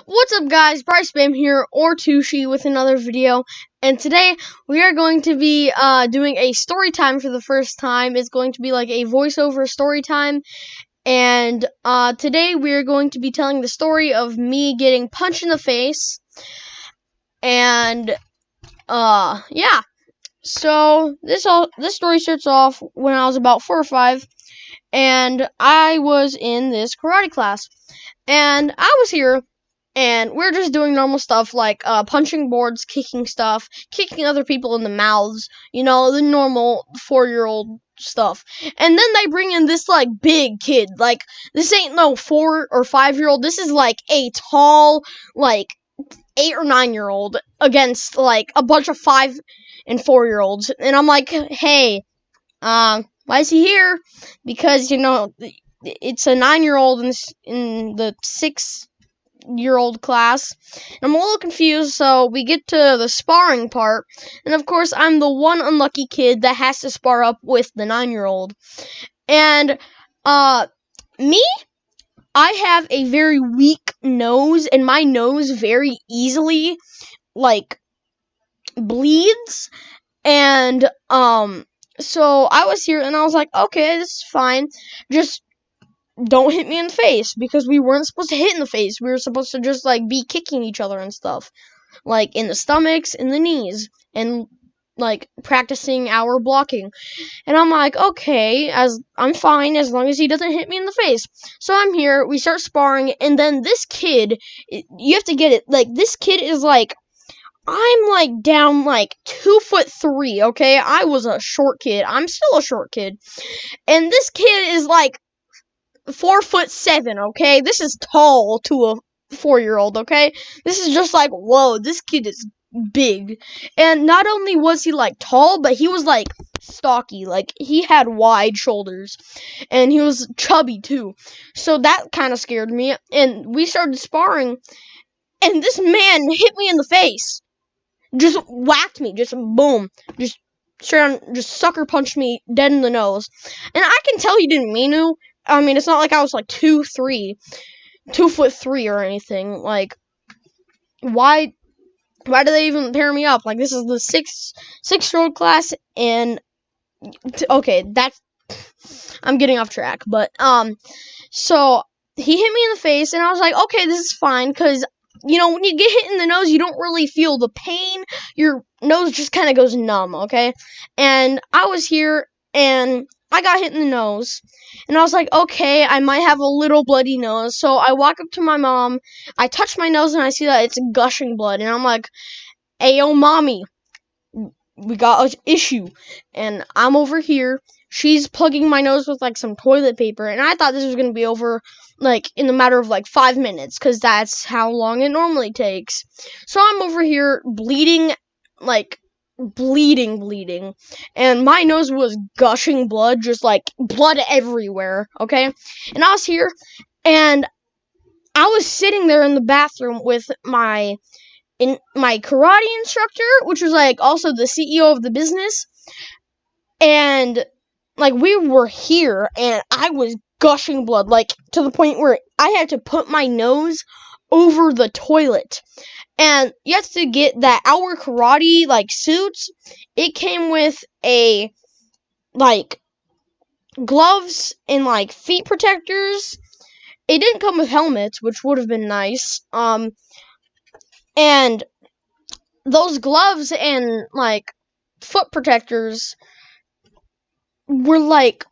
What's up, guys? Bryce-E-Boo here, or Tushi, with another video. And today we are going to be doing a story time for the first time. It's going to be like a voiceover story time. And today we are going to be telling the story of me getting punched in the face. And yeah. So this story starts off when I was about 4 or 5, and I was in this karate class, and I was here. And we're just doing normal stuff like punching boards, kicking stuff, kicking other people in the mouths, you know, the normal 4-year-old stuff. And then they bring in this, like, big kid. Like, this ain't no 4 or 5-year-old. This is, like, a tall, like, 8 or 9-year-old against, like, a bunch of 5 and 4-year-olds. And I'm like, hey, why is he here? Because, you know, it's a 9-year-old in the 6-year-old class. I'm a little confused, so we get to the sparring part, and of course I'm the one unlucky kid that has to spar up with the 9-year-old. And me, I have a very weak nose, and my nose very easily, like, bleeds. And so I was here and I was like, okay, this is fine, just don't hit me in the face, because we weren't supposed to hit in the face. We were supposed to just, like, be kicking each other and stuff, like, in the stomachs, in the knees, and, like, practicing our blocking. And I'm like, okay, I'm fine as long as he doesn't hit me in the face. So I'm here, we start sparring, and then this kid, you have to get it, like, this kid is, like, I'm, like, down, like, 2'3", okay? I was a short kid. I'm still a short kid. And this kid is, like, 4'7", okay? This is tall to a 4-year-old, okay? This is just like, whoa, this kid is big. And not only was he, like, tall, but he was, like, stocky. Like, he had wide shoulders. And he was chubby, too. So that kind of scared me. And we started sparring. And this man hit me in the face. Just whacked me. Just boom. Just straight on, just sucker punched me dead in the nose. And I can tell he didn't mean to. I mean, it's not like I was, like, 2'3" or anything. Like, why do they even pair me up? Like, this is the six-year-old class, and okay, I'm getting off track. But so he hit me in the face, and I was like, okay, this is fine, because, you know, when you get hit in the nose, you don't really feel the pain. Your nose just kind of goes numb, okay? And I was here, and I got hit in the nose, and I was like, okay, I might have a little bloody nose. So I walk up to my mom, I touch my nose, and I see that it's gushing blood, and I'm like, hey, yo, mommy, we got an issue. And I'm over here, she's plugging my nose with, like, some toilet paper, and I thought this was going to be over, like, in the matter of, like, 5 minutes, because that's how long it normally takes. So I'm over here bleeding, like, bleeding, and my nose was gushing blood, just, like, blood everywhere, okay? And I was here, and I was sitting there in the bathroom with my karate instructor, which was, like, also the CEO of the business, and, like, we were here, and I was gushing blood, like, to the point where I had to put my nose over the toilet. And you have to get that our karate, like, suits. It came with a, like, gloves and, like, feet protectors. It didn't come with helmets, which would have been nice. And those gloves and, like, foot protectors were, like,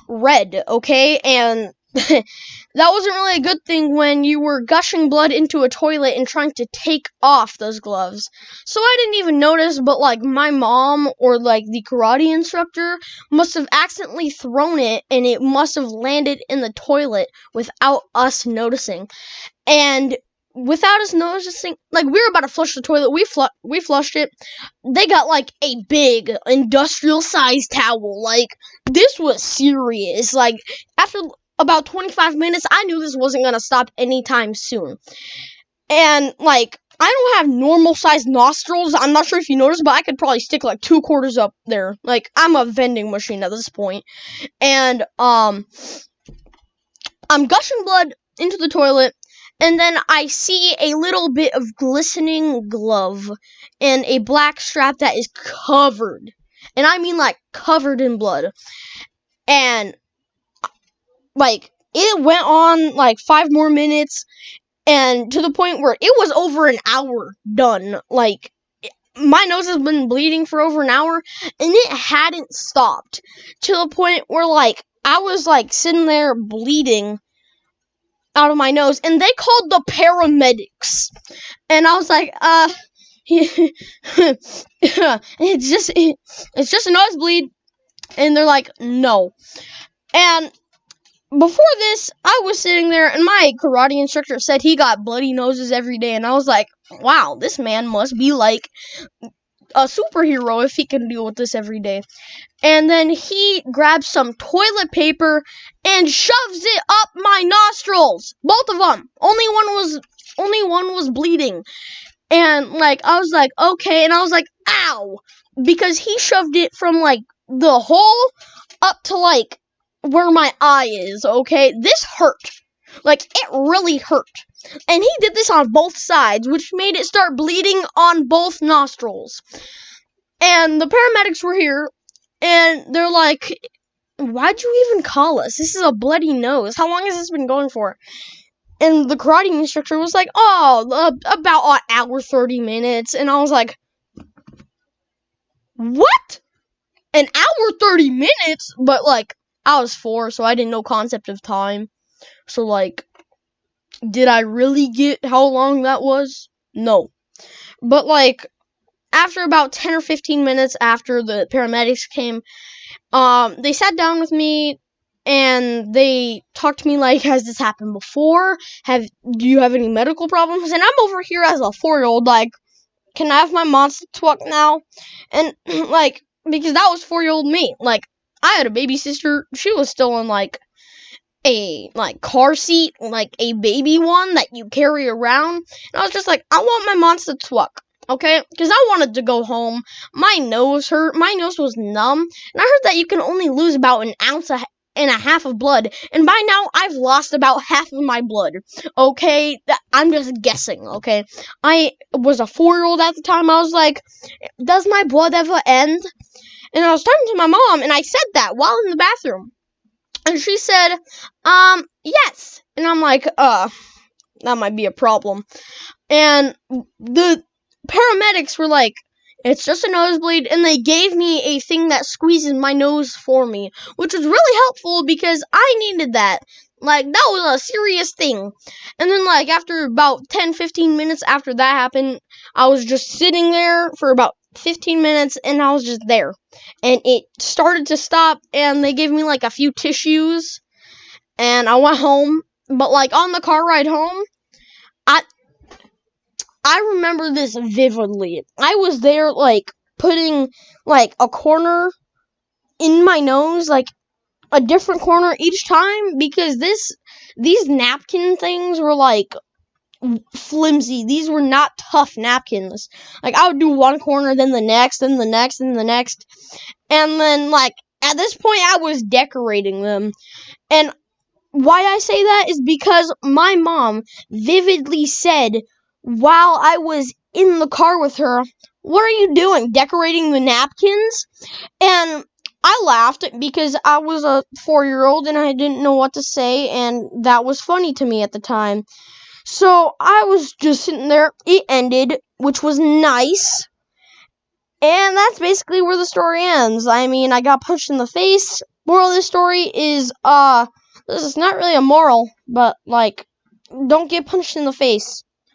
red, okay? And that wasn't really a good thing when you were gushing blood into a toilet and trying to take off those gloves. So I didn't even notice, but, like, my mom or, like, the karate instructor must have accidentally thrown it, and it must have landed in the toilet without us noticing. And without us noticing, like, we were about to flush the toilet, we flushed it. They got, like, a big industrial-sized towel. Like, this was serious. Like, after about 25 minutes, I knew this wasn't gonna stop anytime soon. And, like, I don't have normal-sized nostrils. I'm not sure if you noticed, but I could probably stick, like, 2 quarters up there. Like, I'm a vending machine at this point. And, I'm gushing blood into the toilet, And then I see a little bit of glistening glove and a black strap that is covered. And I mean like covered in blood. And like it went on like 5 more minutes, and to the point where it was over an hour done. Like my nose has been bleeding for over an hour, and it hadn't stopped, to the point where like I was like sitting there bleeding out of my nose, and they called the paramedics, and I was like, it's just a nosebleed, and they're like, no. And before this, I was sitting there, and my karate instructor said he got bloody noses every day, and I was like, wow, this man must be like a superhero if he can deal with this every day. And then he grabs some toilet paper and shoves it up my nostrils. Both of them. Only one was bleeding. And like I was like, okay, and I was like, ow, because he shoved it from like the hole up to like where my eye is, okay? This hurt. Like, it really hurt. And he did this on both sides, which made it start bleeding on both nostrils. And the paramedics were here, and they're like, why'd you even call us? This is a bloody nose. How long has this been going for? And the karate instructor was like, about an hour, 30 minutes. And I was like, what? An hour, 30 minutes? But, like, I was 4, so I didn't know concept of time. So, like, did I really get how long that was? No. But, like, after about 10 or 15 minutes after the paramedics came, they sat down with me, and they talked to me like, has this happened before? Do you have any medical problems? And I'm over here as a 4-year-old, like, can I have my monster truck now? And, like, because that was 4-year-old me. Like, I had a baby sister. She was still in, like, a, like, car seat, like, a baby one that you carry around. And I was just like, I want my monster truck, okay? Because I wanted to go home. My nose hurt. My nose was numb. And I heard that you can only lose about an ounce and a half of blood. And by now, I've lost about half of my blood, okay? I'm just guessing, okay? I was a 4-year-old at the time. I was like, does my blood ever end? And I was talking to my mom, and I said that while in the bathroom. And she said, yes. And I'm like, that might be a problem. And the paramedics were like, it's just a nosebleed, and they gave me a thing that squeezes my nose for me, which was really helpful because I needed that. Like, that was a serious thing. And then, like, after about 10-15 minutes after that happened, I was just sitting there for about 15 minutes, and I was just there. And it started to stop, and they gave me, like, a few tissues, and I went home. But, like, on the car ride home, I remember this vividly. I was there, like, putting, like, a corner in my nose, like, a different corner each time, because these napkin things were, like, flimsy. These were not tough napkins. Like, I would do one corner, then the next, then the next, then the next. And then, like, at this point, I was decorating them. And why I say that is because my mom vividly said, while I was in the car with her, what are you doing, decorating the napkins? And I laughed because I was a 4-year-old and I didn't know what to say, and that was funny to me at the time. So I was just sitting there. It ended, which was nice. And that's basically where the story ends. I mean, I got punched in the face. Moral of the story is, this is not really a moral, but, like, don't get punched in the face.